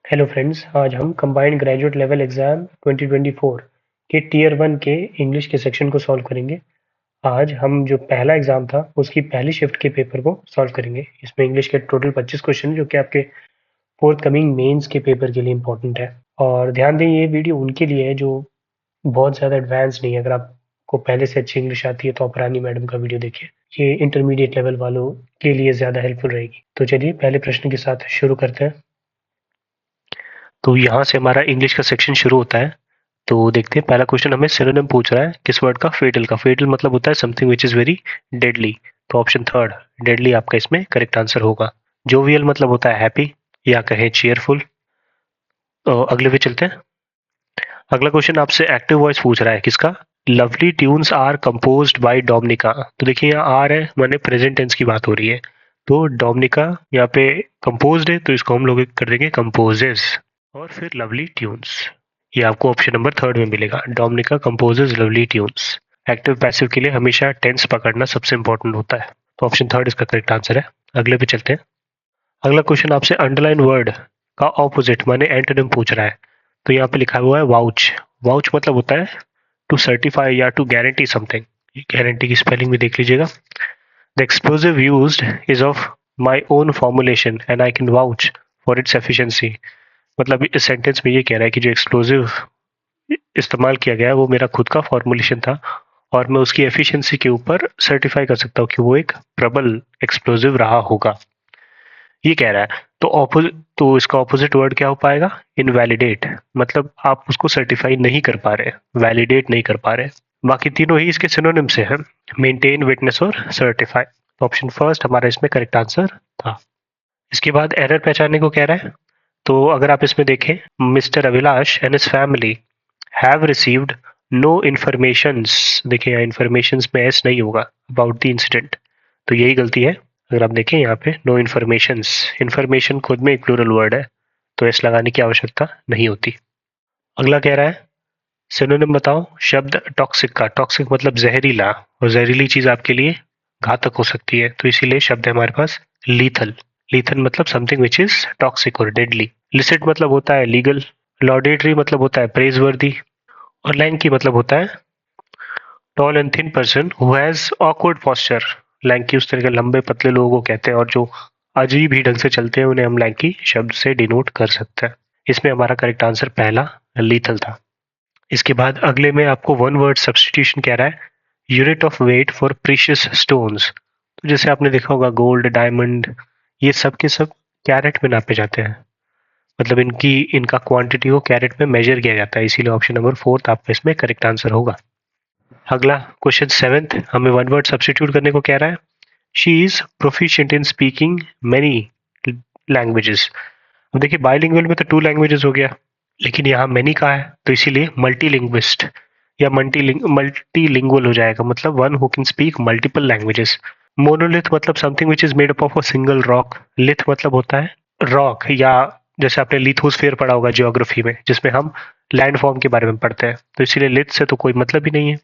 Hello friends, आज हम combined graduate level exam 2024 के टीयर 1 के इंग्लिश के सेक्शन को सॉल्व करेंगे। आज हम जो पहला एग्जाम था उसकी पहली शिफ्ट के पेपर को सॉल्व करेंगे। इसमें इंग्लिश के टोटल 25 क्वेश्चन जो कि आपके फोर्थ कमिंग मेंस के पेपर के लिए इंपॉर्टेंट है। और ध्यान दें, ये वीडियो उनके लिए है जो बहुत ज़्यादा एडवांस नहीं है। अगर आपको पहले से अच्छी इंग्लिश आती है तो आप रानी मैडम का वीडियो देखिए। ये इंटरमीडिएट लेवल वालों के लिए ज़्यादा हेल्पफुल रहेगी। तो चलिए पहले प्रश्न के साथ शुरू करते हैं। तो यहाँ से हमारा इंग्लिश का सेक्शन शुरू होता है। तो देखते हैं, पहला क्वेश्चन हमें सिनोनिम पूछ रहा है किस वर्ड का? फेटल का। फेटल मतलब होता है something which is very deadly. तो ऑप्शन थर्ड डेडली आपका इसमें करेक्ट आंसर होगा। जोवियल मतलब होता है हैप्पी या कहें चीयरफुल। तो अगले पे चलते हैं। अगला क्वेश्चन आपसे एक्टिव वॉइस पूछ रहा है किसका? Lovely tunes are composed by Dominica. तो देखिए यहाँ आर है, माने प्रेजेंट टेंस की बात हो रही है। तो डोमिनिका यहाँ पे कंपोज्ड है तो इसको हम लोग कर देंगे कंपोजेस। और फिर लवली ट्यून्स, ये आपको ऑप्शन नंबर थर्ड में मिलेगा। Dominica composes lovely tunes. Active passive के लिए हमेशा टेंस पकड़ना सबसे इंपॉर्टेंट होता है। तो ऑप्शन थर्ड इसका करेक्ट आंसर है। अगले पे चलते हैं। अगला क्वेश्चन आपसे अंडरलाइन वर्ड का ऑपोजिट माने एंटोनिम पूछ रहा है। तो यहाँ पे लिखा हुआ है वाउच। वाउच मतलब होता है टू सर्टिफाई या टू गारंटी समथिंग। गारंटी की स्पेलिंग भी देख लीजिएगा। The explosive used is of my own formulation and I can vouch for its efficiency. मतलब इस सेंटेंस में ये कह रहा है कि जो एक्सप्लोजिव इस्तेमाल किया गया है वो मेरा खुद का फॉर्मुलेशन था और मैं उसकी एफिशिएंसी के ऊपर सर्टिफाई कर सकता हूँ कि वो एक प्रबल एक्सप्लोजिव रहा होगा, ये कह रहा है। तो इसका ऑपोजिट वर्ड क्या हो पाएगा? इनवैलिडेट। मतलब आप उसको सर्टिफाई नहीं कर पा रहे, वैलिडेट नहीं कर पा रहे। बाकी तीनों ही इसके सिनोनिम से हैं, मेंटेन, विटनेस और सर्टिफाई। तो ऑप्शन फर्स्ट हमारा इसमें करेक्ट आंसर था। इसके बाद एरर पहचानने को कह रहा है। तो अगर आप इसमें देखें, mister Abhilash and his family have received no informations. देखिए यहाँ इन्फॉर्मेशंस में एस नहीं होगा, अबाउट द इंसिडेंट, तो यही गलती है। अगर आप देखें यहाँ पे नो इन्फॉर्मेशंस, इन्फॉर्मेशन खुद में एक प्लूरल वर्ड है तो एस लगाने की आवश्यकता नहीं होती। अगला कह रहा है सिनोनिम बताओ शब्द टॉक्सिक का। टॉक्सिक मतलब जहरीला, और जहरीली चीज आपके लिए घातक हो सकती है, तो इसीलिए शब्द है हमारे पास लीथल। लीथल मतलब समथिंग विच इज टॉक्सिक और डेडली। लिसिट मतलब होता है लीगल। लॉडेटरी मतलब होता है प्रेजवर्दी। और लैंकी मतलब होता है tall and thin person who has awkward posture. Lanky उस तरह के लंबे पतले लोगों को कहते हैं और जो अजीब ही ढंग से चलते हैं उन्हें हम लैंकी शब्द से डिनोट कर सकते हैं। इसमें हमारा करेक्ट आंसर पहला लीथल था। इसके बाद अगले में आपको वन वर्ड सब्सटीट्यूशन कह रहा है। Unit of weight for precious stones. तो जैसे आपने देखा होगा गोल्ड, डायमंड, ये सब के सब कैरेट में नापे जाते हैं। मतलब इनका क्वांटिटी को कैरेट में मेजर किया जाता है, इसीलिए ऑप्शन नंबर फोर्थ आपका इसमें करेक्ट आंसर होगा। अगला क्वेश्चन सेवेंथ हमें वन वर्ड सब्सटीट्यूट करने को कह रहा है। She is proficient in speaking many languages. अब देखिए बाइलिंगुअल में तो 2 लैंग्वेजेस हो गया, लेकिन यहाँ मेनी का है तो इसीलिए मल्टीलिंग्विस्ट या मल्टीलिंगुअल हो जाएगा। मतलब one who can speak multiple languages. Monolith मतलब something which is made up of a single rock. Lith मतलब होता है रॉक, या जैसे आपने लिथोस्फीयर पढ़ा होगा ज्योग्राफी में जिसमें हम लैंड फॉर्म के बारे में पढ़ते हैं, तो इसीलिए लिथ से तो कोई मतलब ही नहीं है।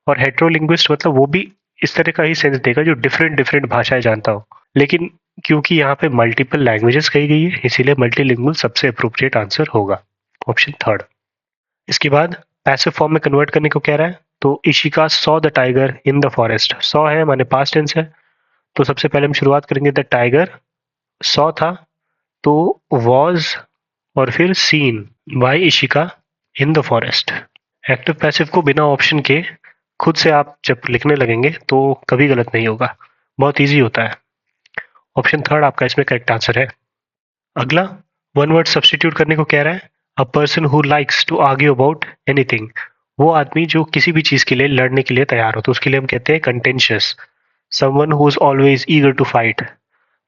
और हेट्रोलिंग्विस्ट मतलब वो भी इस तरह का ही सेंस देगा जो डिफरेंट डिफरेंट भाषाएं जानता हो, लेकिन क्योंकि यहाँ पे मल्टीपल लैंग्वेजेस कही गई है इसीलिए मल्टीलिंगुअल सबसे अप्रोप्रिएट आंसर होगा, ऑप्शन थर्ड। इसके बाद पैसिव फॉर्म में कन्वर्ट करने को कह रहा है। तो Ishika saw the tiger in the forest. Saw है माने पास्ट टेंस है, तो सबसे पहले हम शुरुआत करेंगे द टाइगर। सॉ था तो वॉज और फिर seen by Ishika in the forest. Active passive को बिना ऑप्शन के खुद से आप जब लिखने लगेंगे तो कभी गलत नहीं होगा, बहुत इजी होता है। ऑप्शन थर्ड आपका इसमें करेक्ट आंसर है। अगला वन वर्ड सब्सटीट्यूट करने को कह रहा है। A person who likes to argue about anything. वो आदमी जो किसी भी चीज के लिए लड़ने के लिए तैयार हो, तो उसके लिए हम कहते हैं contentious. Someone who is always eager to fight.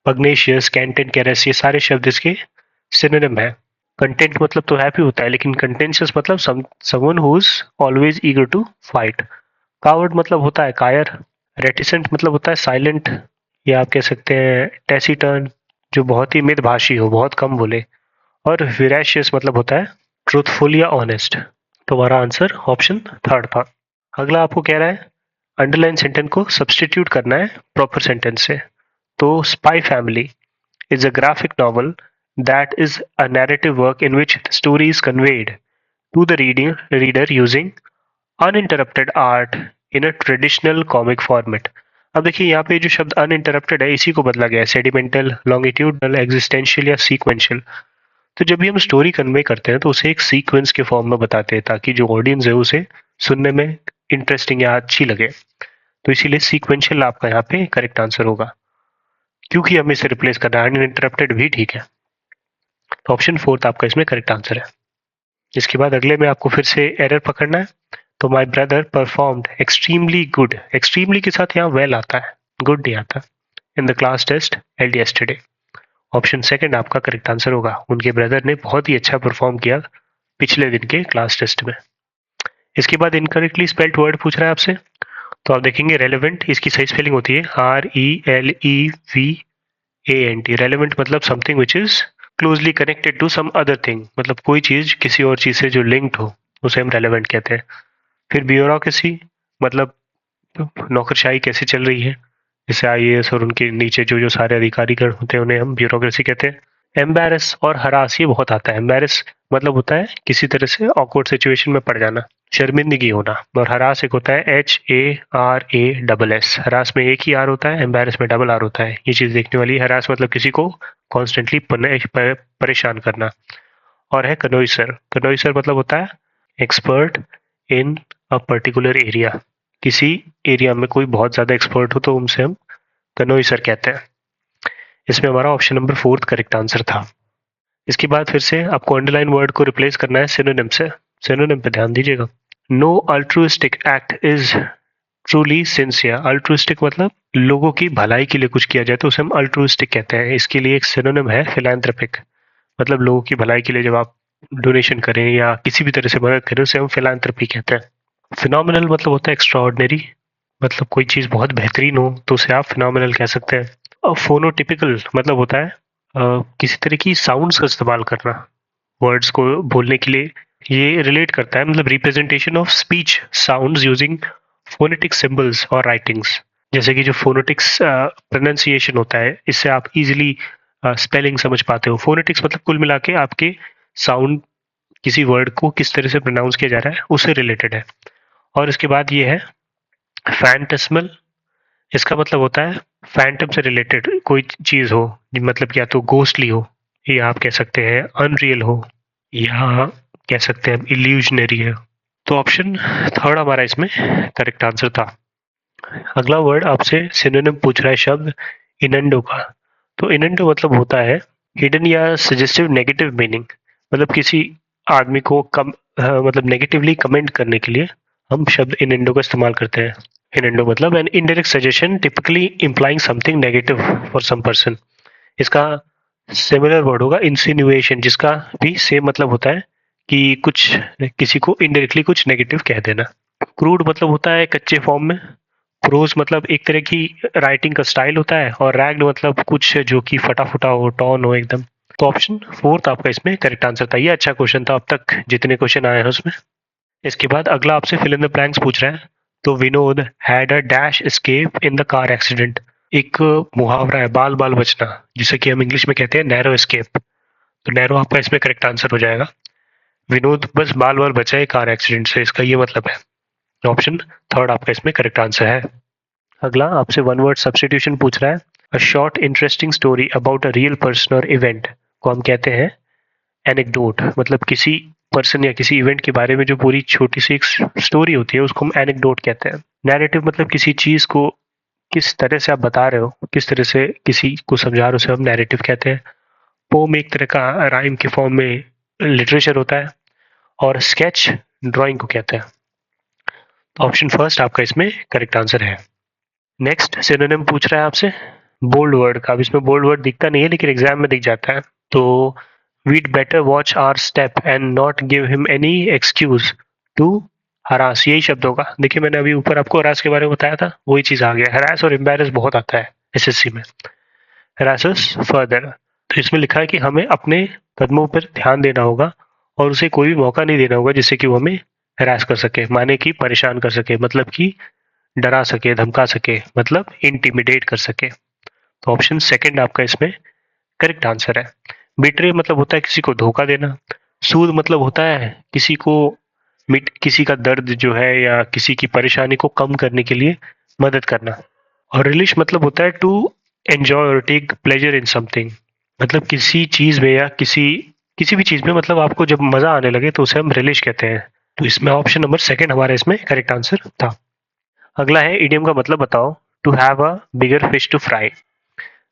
Pugnacious, cantankerous, ये सारे शब्द इसके सिनोनिम है। कंटेंट मतलब तो हैप्पी होता है, लेकिन कंटेंशियस मतलब someone who is always eager to fight. Coward मतलब होता है कायर। रेटिसेंट मतलब होता है साइलेंट, या आप कह सकते हैं टेसिटर्न, जो बहुत ही मितभाषी हो, बहुत कम बोले। और विराशियस मतलब होता है ट्रूथफुल या ऑनेस्ट। तो हमारा आंसर ऑप्शन थर्ड था। अगला आपको कह रहा है अंडरलाइन सेंटेंस को सब्सटीट्यूट करना है प्रॉपर सेंटेंस से। तो spy family is a graphic novel that is a narrative work in which the story is conveyed to the reader using uninterrupted art in a traditional comic format. अब देखिए यहाँ पे जो शब्द uninterrupted है इसी को बदला गया है, सेडिमेंटल, लॉन्गिट्यूडनल, एग्जिस्टेंशियल या सीक्वेंशियल। तो जब भी हम स्टोरी कन्वे करते हैं तो उसे एक सीक्वेंस के फॉर्म में बताते हैं ताकि जो ऑडियंस है उसे सुनने में इंटरेस्टिंग या अच्छी लगे। तो इसीलिए सीक्वेंशियल आपका यहाँ पे करेक्ट आंसर होगा, क्योंकि हमें इसे रिप्लेस करना है। अनइंटरप्टेड भी ठीक है, तो ऑप्शन 4 आपका इसमें करेक्ट आंसर है। इसके बाद अगले में आपको फिर से एरर पकड़ना है। तो my brother performed extremely good, extremely के साथ यहाँ वेल आता है, गुड नहीं आता, in the class test held yesterday. Option second आपका करेक्ट आंसर होगा, उनके ब्रदर ने बहुत ही अच्छा परफॉर्म किया पिछले दिन के क्लास टेस्ट में। इसके बाद इनकरेक्टली स्पेल्ड वर्ड पूछ रहा है आपसे, तो आप देखेंगे रेलेवेंट, इसकी सही स्पेलिंग होती है RELEVANT। रेलेवेंट मतलब something which is closely connected to some other thing, मतलब कोई चीज किसी और चीज से जो लिंक्ड हो उसे हम रेलेवेंट कहते हैं। फिर ब्यूरोक्रेसी मतलब नौकरशाही कैसे चल रही है, जैसे IAS और उनके नीचे जो जो सारे अधिकारीगण होते हैं उन्हें हम ब्यूरोक्रेसी कहते हैं। एम्बेरस और हरास ये बहुत आता है। एम्बेरस मतलब होता है किसी तरह से ऑकवर्ड सिचुएशन में पड़ जाना, शर्मिंदगी होना, और हरास एक होता है HARASS। हरास में एक ही आर होता है, एम्बेरस में डबल आर होता है। ये चीज देखने वाली है। हरास मतलब किसी को कॉन्स्टेंटली परेशान करना। और है कनोइसर, कनोइसर मतलब होता है expert in a particular area, किसी एरिया में कोई बहुत ज्यादा एक्सपर्ट हो तो उनसे हम कनोइसर कहते हैं। इसमें हमारा ऑप्शन नंबर 4 करेक्ट आंसर था। इसके बाद फिर से आपको अंडरलाइन वर्ड को रिप्लेस करना है सिनोनिम से। सिनोनिम पे ध्यान दीजिएगा। No altruistic act is truly sincere. Altruistic मतलब लोगों की भलाई के लिए कुछ किया जाए तो उसे हम अल्ट्रुइस्टिक कहते हैं। इसके लिए एक सिनोनिम है फिलैंथ्रोपिक, मतलब लोगों की भलाई के लिए जब आप डोनेशन करें या किसी भी तरह से मदद करें उसे हम फिलैंथ्रोपी कहते हैं। फिनोमिनल मतलब होता है एक्स्ट्राऑर्डिनरी, मतलब कोई चीज बहुत बेहतरीन हो तो उसे आप फिनोमिनल कह सकते हैं। और फोनोटिपिकल मतलब होता है किसी तरह की साउंड्स का इस्तेमाल करना वर्ड्स को बोलने के लिए। ये रिलेट करता है, मतलब representation of speech sounds using phonetic symbols और राइटिंग्स। जैसे कि जो फोनेटिक्स प्रोनाउंसिएशन होता है इससे आप इजीली स्पेलिंग समझ पाते हो। फोनेटिक्स मतलब कुल मिला के आपके साउंड, किसी वर्ड को किस तरह से प्रोनाउंस किया जा रहा है उससे रिलेटेड है। और इसके बाद ये है फैंटस्मल। इसका मतलब होता है फैंटम से रिलेटेड कोई चीज हो, मतलब या तो गोस्टली हो, या आप कह सकते हैं अनरियल हो, या कह सकते हैं इल्यूजनरी है। तो ऑप्शन 3 हमारा इसमें करेक्ट आंसर था। अगला वर्ड आपसे सिनोनिम पूछ रहा है शब्द इनंडो का। तो इनंडो मतलब होता है हिडन या सजेस्टिव नेगेटिव मीनिंग, मतलब किसी आदमी को मतलब नेगेटिवली कमेंट करने के लिए हम शब्द इनंडो का इस्तेमाल करते हैं। इनंडो मतलब an indirect suggestion typically implying something negative for some person. इसका सिमिलर वर्ड होगा इंसिनुएशन, जिसका भी सेम मतलब होता है कि कुछ किसी को इनडायरेक्टली कुछ नेगेटिव कह देना। क्रूड मतलब होता है कच्चे फॉर्म में। प्रोज मतलब एक तरह की राइटिंग का स्टाइल होता है, और रैग्ड मतलब कुछ जो कि फटा फुटा हो, टॉन हो एकदम। तो ऑप्शन 4 आपका इसमें करेक्ट आंसर था। ये अच्छा क्वेश्चन था, अब तक जितने क्वेश्चन आए हैं उसमें। इसके बाद अगला आपसे फिल इन द ब्लैंक्स पूछ रहा है। तो Vinod had a dash escape in the car accident. एक मुहावरा है बाल बाल बचना, जिसे कि हम इंग्लिश में कहते हैं नैरो एस्केप। तो नैरो आपका इसमें करेक्ट आंसर हो जाएगा। विनोद बस बाल बाल बचा है कार एक्सीडेंट से, इसका ये मतलब है। ऑप्शन 3 आपका इसमें करेक्ट आंसर है। अगला आपसे वन वर्ड सब्स्टिट्यूशन पूछ रहा है। A short interesting story about a real person और इवेंट को हम कहते हैं एनेक्डोट, मतलब किसी पर्सन या किसी इवेंट के बारे में जो पूरी छोटी सी एक स्टोरी होती है उसको हम एनेक्डोट कहते हैं। नैरेटिव मतलब किसी चीज को किस तरह से आप बता रहे हो, किस तरह से किसी को समझा रहे हो, उसे हम नैरेटिव कहते हैं। पोम एक तरह का राइम के फॉर्म में लिटरेचर होता है, और स्केच ड्राइंग को कहते हैं। तो ऑप्शन फर्स्ट आपका इसमें करेक्ट आंसर है। नेक्स्ट सिनोनिम पूछ रहा है आपसे बोल्ड वर्ड का। अब इसमें बोल्ड वर्ड दिखता नहीं है लेकिन एग्जाम में दिख जाता है। तो we'd better watch our step and not give him any excuse to harass. यही शब्द होगा। देखिए मैंने अभी ऊपर आपको हरास के बारे में बताया था, वही चीज आ गया। हरास और एम्बेरस बहुत आता है SSC में। हरासस फर्दर, तो इसमें लिखा है कि हमें अपने कदमों पर ध्यान देना होगा और उसे कोई भी मौका नहीं देना होगा जिससे कि वो हमें हरास कर सके, माने कि परेशान कर सके, मतलब कि डरा सके, धमका सके, मतलब इंटिमिडेट कर सके। तो ऑप्शन सेकंड आपका इसमें करेक्ट आंसर है। बिट्रे मतलब होता है किसी को धोखा देना। सूद मतलब होता है किसी को किसी का दर्द जो है या किसी की परेशानी को कम करने के लिए मदद करना। और रिलिश मतलब होता है टू एंजॉय और टेक प्लेजर इन समथिंग, मतलब किसी चीज में या किसी किसी भी चीज में मतलब आपको जब मजा आने लगे तो उसे हम रिलिश कहते हैं। तो इसमें ऑप्शन नंबर सेकंड हमारा इसमें करेक्ट आंसर था। अगला है इडियम का मतलब बताओ। To have a bigger fish to fry,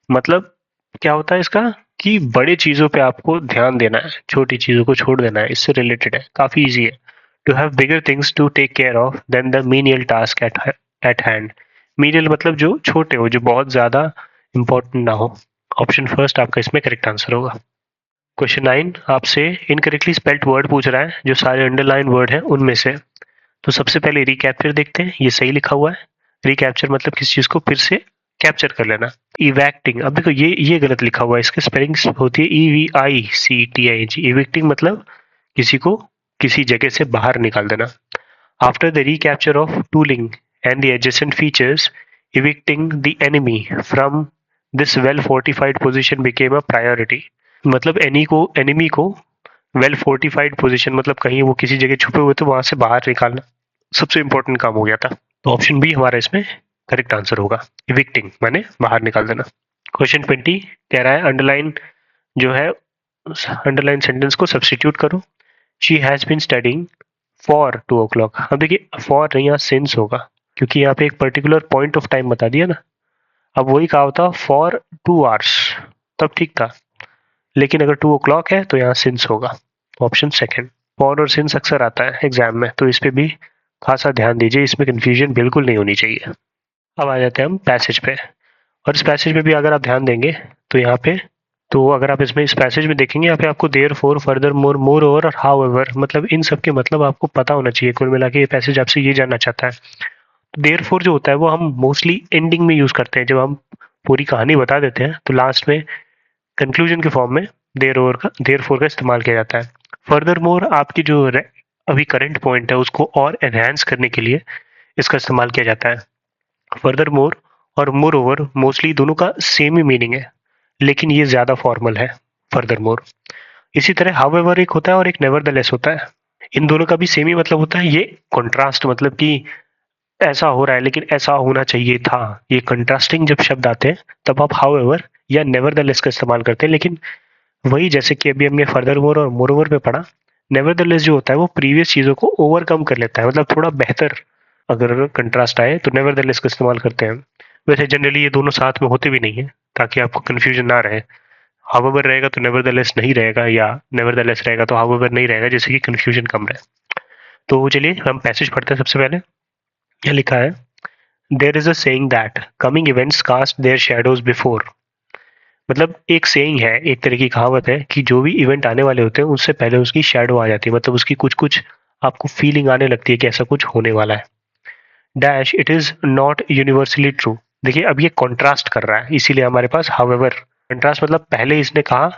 मतलब क्या होता है इसका कि बड़े चीजों पे आपको ध्यान देना है, छोटी चीजों को छोड़ देना है, इससे रिलेटेड है, काफी इजी है। To have bigger things to take care of then the menial task at hand. Menial मतलब जो छोटे हो, जो बहुत ज्यादा इंपॉर्टेंट ना हो। ऑप्शन फर्स्ट आपका इसमें करेक्ट आंसर होगा। क्वेश्चन 9 आपसे इनकरेक्टली स्पेल्ड वर्ड पूछ रहा है, जो सारे अंडरलाइन वर्ड हैं उनमें से। तो सबसे पहले रिकैप्चर देखते हैं, ये सही लिखा हुआ है। रिकैप्चर मतलब किसी चीज को फिर से कैप्चर कर लेना। इवैक्टिंग, अब देखो ये गलत लिखा हुआ है, इसके स्पेलिंग्स होती है EVICTING। इविक्टिंग मतलब किसी को किसी जगह से बाहर निकाल देना। After the recapture of Tooling and the adjacent features, evicting the enemy from this well fortified position became a priority। मतलब एनिमी को वेल फोर्टिफाइड पोजीशन मतलब कहीं वो किसी जगह छुपे हुए थे वहां से बाहर निकालना सबसे इंपॉर्टेंट काम हो गया था। तो ऑप्शन बी हमारा इसमें करेक्ट आंसर होगा, इविक्टिंग माने बाहर निकाल देना। क्वेश्चन 20 कह रहा है अंडरलाइन जो है, अंडरलाइन सेंटेंस को सब्सटीट्यूट करो। She has been studying for 2 o'clock। अब देखिए फॉर नहीं, यहाँ सिंस होगा, क्योंकि यहाँ पे एक पर्टिकुलर पॉइंट ऑफ टाइम बता दिया ना। अब वही कहा होता फॉर 2 hours, तब ठीक था, लेकिन अगर 2 o'clock है तो यहाँ सिंस होगा। Option second. फॉर और सिंस अक्सर आता है एग्जाम में, तो इस पे भी खासा ध्यान दीजिए, इसमें कंफ्यूजन बिल्कुल नहीं होनी चाहिए। अब आ जाते हैं हम पैसेज पे, और इस पैसेज में भी अगर आप ध्यान देंगे तो यहाँ पे, तो अगर आप इसमें इस पैसेज में देखेंगे यहाँ पे आपको therefore, furthermore, moreover और हाउ एवर, मतलब इन सब के मतलब आपको पता होना चाहिए। कुल मिला के ये पैसेज आपसे ये जानना चाहता है। देयर फोर जो होता है वो हम मोस्टली एंडिंग में यूज करते हैं, जब हम पूरी कहानी बता देते हैं तो लास्ट में कंक्लूजन के फॉर्म में देयर फोर का इस्तेमाल किया जाता है। फर्दर मोर आपकी जो अभी करंट पॉइंट है उसको और एनहेंस करने के लिए इसका इस्तेमाल किया जाता है। फर्दर मोर और मोर ओवर मोस्टली दोनों का सेम ही मीनिंग है, लेकिन ये ज्यादा फॉर्मल है फर्दर मोर। इसी तरह हाउएवर एक होता है और एक नेवरदलेस होता है, इन दोनों का भी सेम ही मतलब होता है। ये कंट्रास्ट मतलब कि ऐसा हो रहा है लेकिन ऐसा होना चाहिए था, ये कंट्रास्टिंग जब शब्द आते हैं तब आप हाउएवर या नेवरदलेस का इस्तेमाल करते हैं। लेकिन वही जैसे कि अभी हमने फर्दर मोर और मोर ओवर पे पढ़ा, नेवरदलेस जो होता है वो प्रीवियस चीजों को ओवरकम कर लेता है, मतलब थोड़ा बेहतर अगर कंट्रास्ट आए तो नेवरदलेस का इस्तेमाल करते हैं। वैसे जनरली ये दोनों साथ में होते भी नहीं है, ताकि आपको कंफ्यूजन ना रहे। हाउएवर रहेगा तो नेवरदलेस नहीं रहेगा, या नेवरदलेस रहेगा तो हाउएवर नहीं रहेगा, जिससे कि कंफ्यूजन कम रहे। तो चलिए हम पैसेज पढ़ते हैं। सबसे पहले यह लिखा है, there is a saying that coming events cast their shadows before. मतलब एक सेइंग है, एक तरह की कहावत है कि जो भी इवेंट आने वाले होते हैं उससे पहले उसकी शैडो आ जाती है, मतलब उसकी कुछ कुछ आपको फीलिंग आने लगती है कि ऐसा कुछ होने वाला है। Dash it is not universally true. देखिए अब ये कॉन्ट्रास्ट कर रहा है, इसीलिए हमारे पास हाउएवर। कंट्रास्ट मतलब पहले इसने कहा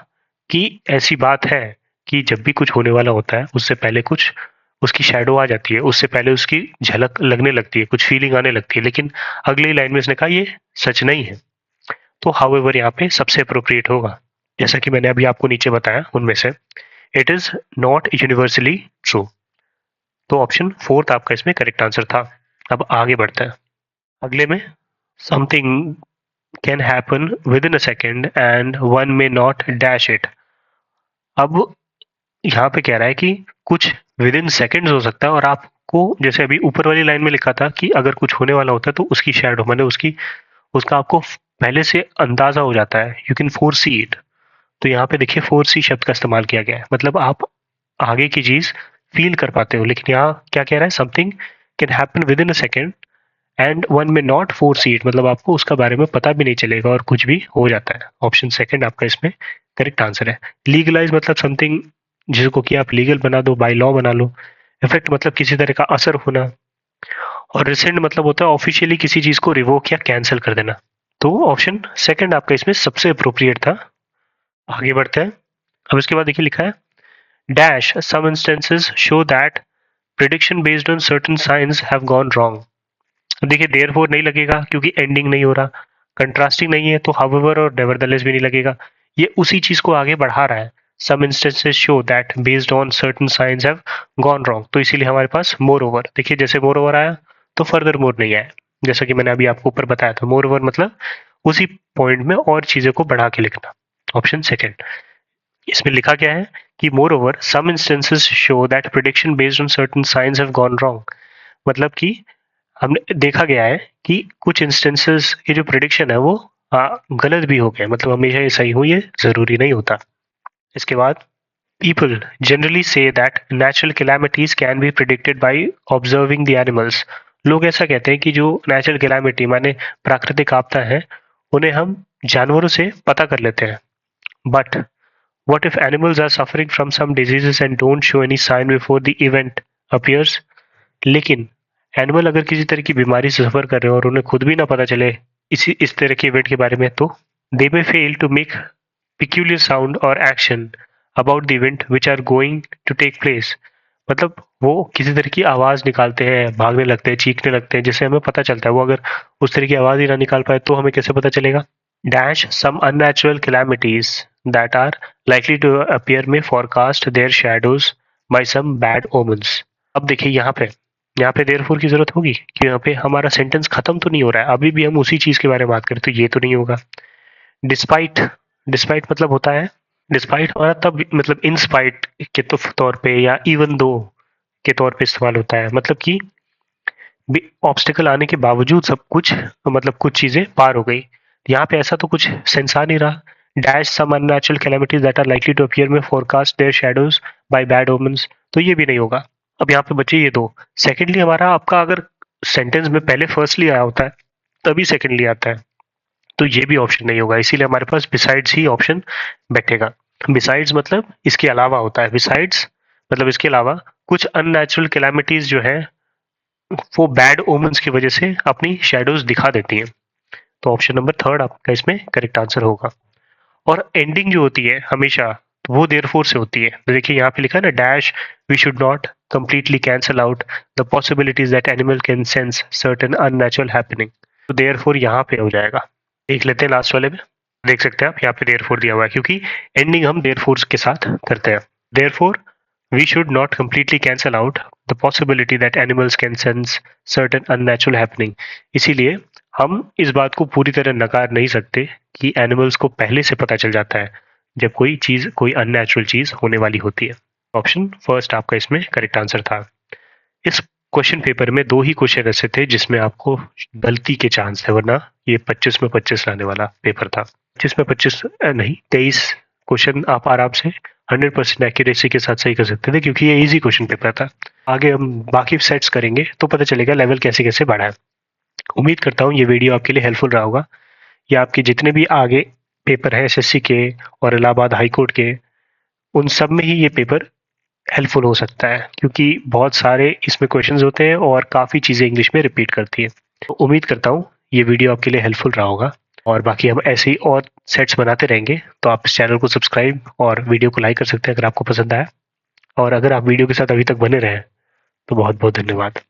कि ऐसी बात है कि जब भी कुछ होने वाला होता है उससे पहले कुछ उसकी शैडो आ जाती है, उससे पहले उसकी झलक लगने लगती है, कुछ फीलिंग आने लगती है। लेकिन अगली लाइन में इसने कहा ये सच नहीं है, तो हाउएवर यहाँ पे सबसे अप्रोप्रिएट होगा, जैसा कि मैंने अभी आपको नीचे बताया उनमें से। It is not universally true, तो ऑप्शन फोर्थ आपका इसमें करेक्ट आंसर था। अब आगे बढ़ते हैं अगले में। Something can happen with in a second and one may not dash it. अब यहाँ पे कह रहा है कि कुछ विद इन सेकेंड्स हो सकता है, और आपको जैसे अभी ऊपर वाली लाइन में लिखा था कि अगर कुछ होने वाला होता है तो उसकी शैडो मैंने उसकी उसका आपको पहले से अंदाजा हो जाता है, you can four see it. तो यहाँ पे देखिए फोर सी शब्द का इस्तेमाल किया गया है, मतलब आप आगे की चीज फील कर पाते हो। लेकिन यहाँ क्या कह रहा है, something can happen with in a second and one में नॉट फोर सी इट, मतलब आपको उसका बारे में पता भी नहीं चलेगा और कुछ भी हो जाता है। ऑप्शन सेकंड आपका इसमें करेक्ट आंसर है। लीगलाइज मतलब समथिंग जिसको कि आप लीगल बना दो, बाय लॉ बना लो। इफेक्ट मतलब किसी तरह का असर होना। और रिसेंट मतलब होता है ऑफिशियली किसी चीज को रिवोक या कैंसिल कर देना। तो ऑप्शन सेकंड आपका इसमें सबसे अप्रोप्रिएट था। आगे बढ़ते हैं। अब इसके बाद देखिए लिखा है, dash some instances show that prediction based on certain science have gone wrong. देखिए देयरफॉर नहीं लगेगा क्योंकि एंडिंग नहीं हो रहा, कंट्रास्टिंग नहीं है तो हाउएवर और नेवरदलेस भी नहीं लगेगा। ये उसी चीज को आगे बढ़ा रहा है। Some instances show that based on certain science have gone wrong, तो इसीलिए हमारे पास मोर ओवर, देखिए जैसे मोर ओवर आया तो फर्दर मोर नहीं आया, जैसा कि मैंने अभी आपको ऊपर बताया था। मोर ओवर मतलब उसी पॉइंट में और चीजें को बढ़ा के लिखना। ऑप्शन सेकंड, इसमें लिखा क्या है कि moreover some instances show that prediction based on certain science have gone wrong, मतलब कि हमने देखा गया है कि कुछ इंस्टेंसेस की जो प्रिडिक्शन है वो गलत भी हो गए, मतलब हमेशा ये सही हो ये जरूरी नहीं होता। इसके बाद people generally say that natural calamities can be predicted by observing the animals, लोग ऐसा कहते हैं कि जो नेचुरल कैलामिटी माने प्राकृतिक आपदा है उन्हें हम जानवरों से पता कर लेते हैं। But what if animals are suffering from some diseases and don't show any sign before the event appears, लेकिन एनिमल अगर किसी तरह की बीमारी से सफर कर रहे हो और उन्हें खुद भी ना पता चले इस तरह के इवेंट के बारे में, तो they may fail to make peculiar sound or action about the event which are going to take place, मतलब वो किसी तरह की आवाज निकालते हैं, भागने लगते हैं, चीखने लगते हैं, जिससे हमें पता चलता है। वो अगर उस तरह की आवाज ही ना निकाल पाए तो हमें कैसे पता चलेगा। Dash some unnatural calamities that are likely to appear में forecast their shadows by some bad omens. अब देखिए यहाँ पे देयरफॉर की जरूरत होगी कि यहाँ पे हमारा सेंटेंस खत्म तो नहीं हो रहा है, अभी भी हम उसी चीज के बारे में बात करें, तो ये तो नहीं होगा। डिस्पाइट, डिस्पाइट मतलब होता है, डिस्पाइट हमारा तब मतलब इन स्पाइट के तो तौर पे या इवन दो के तौर पे इस्तेमाल होता है, मतलब कि ऑब्स्टिकल आने के बावजूद सब कुछ मतलब कुछ चीजें पार हो गई। यहाँ पे ऐसा तो कुछ सेंस आ नहीं रहा। Dash some unnatural calamities that are likely to appear में forecast their shadows by bad omens, तो ये भी नहीं होगा। अब यहाँ पे बचे ये दो। सेकेंडली हमारा आपका अगर सेंटेंस में पहले फर्स्टली आया होता है तभी सेकेंडली आता है, तो ये भी ऑप्शन नहीं होगा, इसीलिए हमारे पास बिसाइड्स ही ऑप्शन बैठेगा। बिसाइड्स मतलब इसके अलावा होता है, बिसाइड्स मतलब इसके अलावा कुछ अननेचुरल कैलामिटीज जो है वो बैड ओमेंस की वजह से अपनी शेडोज दिखा देती हैं, तो ऑप्शन नंबर थर्ड आपका इसमें करेक्ट आंसर होगा। और एंडिंग जो होती है हमेशा तो वो देयरफॉर से होती है, तो देखिए यहाँ पे लिखा है ना, dash we should not completely cancel out the possibilities that animal can sense certain unnatural happening, तो देयरफॉर यहाँ पे हो जाएगा। देख लेते हैं लास्ट वाले में, देख सकते हैं आप यहाँ पे देयरफॉर दिया हुआ है क्योंकि एंडिंग हम देयरफॉर के साथ करते हैं। Therefore we should not completely cancel out the possibility that animals can sense certain unnatural happening, इसीलिए हम इस बात को पूरी तरह नकार नहीं सकते कि एनिमल्स को पहले से पता चल जाता है जब कोई चीज कोई अननेचुरल चीज होने वाली होती है। ऑप्शन फर्स्ट आपका इसमें करेक्ट आंसर था। इस क्वेश्चन पेपर में दो ही क्वेश्चन ऐसे थे जिसमें आपको गलती के चांस थे, वरना ये 25 में 25 लाने वाला पेपर था। 25 में 25 नहीं 23 क्वेश्चन आप आराम से 100% एक्यूरेसी के साथ सही कर सकते थे क्योंकि ये इजी क्वेश्चन पेपर था। आगे हम बाकी सेट्स करेंगे तो पता चलेगा लेवल कैसे कैसे बढ़ा है। उम्मीद करता हूँ ये वीडियो आपके लिए हेल्पफुल रहा होगा। या आपके जितने भी आगे पेपर हैं एसएससी के और इलाहाबाद हाई कोर्ट के, उन सब में ही ये पेपर हेल्पफुल हो सकता है क्योंकि बहुत सारे इसमें क्वेश्चंस होते हैं और काफ़ी चीज़ें इंग्लिश में रिपीट करती है। तो उम्मीद करता हूँ ये वीडियो आपके लिए हेल्पफुल रहा होगा और बाकी हम ऐसे ही और सेट्स बनाते रहेंगे, तो आप इस चैनल को सब्सक्राइब और वीडियो को लाइक कर सकते हैं अगर आपको पसंद आया, और अगर आप वीडियो के साथ अभी तक बने रहें तो बहुत बहुत धन्यवाद।